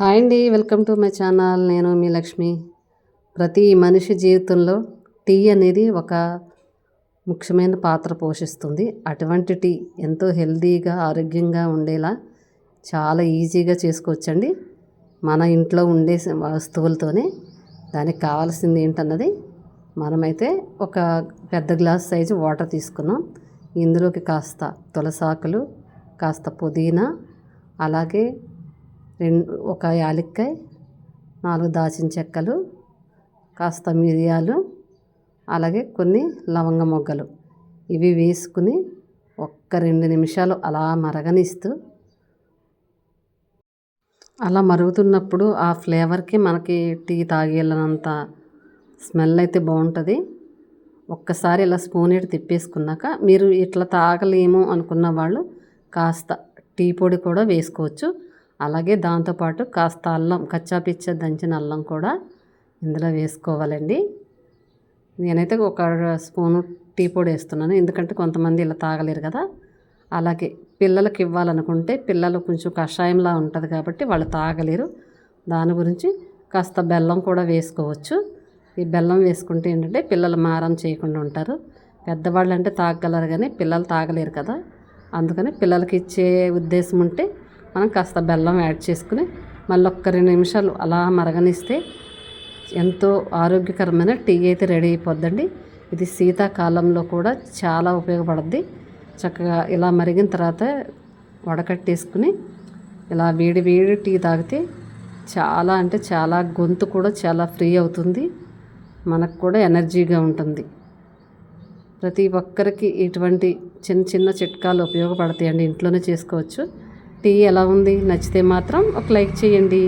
Hi అండి, welcome to my channel. నేను మీ లక్ష్మి. ప్రతి మనిషి జీవితంలో టీ అనేది ఒక ముఖ్యమైన పాత్ర పోషిస్తుంది. అటువంటి టీ ఎంతో హెల్తీగా ఆరోగ్యంగా ఉండేలా చాలా ఈజీగా చేసుకోవచ్చండి. మన ఇంట్లో ఉండే వస్తువులతోనే. దానికి కావాల్సింది ఏంటన్నది మనమైతే ఒక పెద్ద గ్లాస్ సైజు వాటర్ తీసుకున్నాం. ఇందులోకి కాస్త తులసాకులు, కాస్త పుదీనా, అలాగే ఒక యాలక్కాయ, 4 దాచిన చెక్కలు, కాస్త మిరియాలు, అలాగే కొన్ని లవంగ మొగ్గలు ఇవి వేసుకుని ఒక్క 2 నిమిషాలు అలా మరగనిస్తూ, అలా మరుగుతున్నప్పుడు ఆ ఫ్లేవర్కి మనకి టీ తాగేళ్ళనంత స్మెల్ అయితే బాగుంటుంది. ఒక్కసారి ఇలా స్పూన్ ఇటు తిప్పేసుకున్నాక మీరు ఇట్లా తాగలేము అనుకున్న వాళ్ళు కాస్త టీ పొడి కూడా వేసుకోవచ్చు. అలాగే దాంతోపాటు కాస్త అల్లం, కచ్చాపిచ్చా దంచిన అల్లం కూడా ఇందులో వేసుకోవాలండి. నేనైతే ఒక స్పూను టీ పొడి వేస్తున్నాను, ఎందుకంటే కొంతమంది ఇలా తాగలేరు కదా. అలాగే పిల్లలకి ఇవ్వాలనుకుంటే పిల్లలు కొంచెం కషాయంలా ఉంటుంది కాబట్టి వాళ్ళు తాగలేరు. దాని గురించి కాస్త బెల్లం కూడా వేసుకోవచ్చు. ఈ బెల్లం వేసుకుంటే ఏంటంటే పిల్లలు మారం చేయకుండా ఉంటారు. పెద్దవాళ్ళు అంటే తాగలరు కానీ పిల్లలు తాగలేరు కదా. అందుకని పిల్లలకి ఇచ్చే ఉద్దేశం ఉంటే మనం కాస్త బెల్లం యాడ్ చేసుకుని మళ్ళీ ఒక్క 2 నిమిషాలు అలా మరగనిస్తే ఎంతో ఆరోగ్యకరమైన టీ అయితే రెడీ అయిపోద్దండి. ఇది శీతాకాలంలో కూడా చాలా ఉపయోగపడుద్ది. చక్కగా ఇలా మరిగిన తర్వాత వడకట్టేసుకుని ఇలా వేడి వేడి టీ తాగితే చాలా అంటే చాలా గొంతు కూడా చాలా ఫ్రీ అవుతుంది. మనకు కూడా ఎనర్జీగా ఉంటుంది. ప్రతి ఒక్కరికి ఇటువంటి చిన్న చిన్న చిట్కాలు ఉపయోగపడతాయండి. ఇంట్లోనే చేసుకోవచ్చు. టీ ఎలా ఉంది? నచ్చితే మాత్రం ఒక లైక్ చేయండి.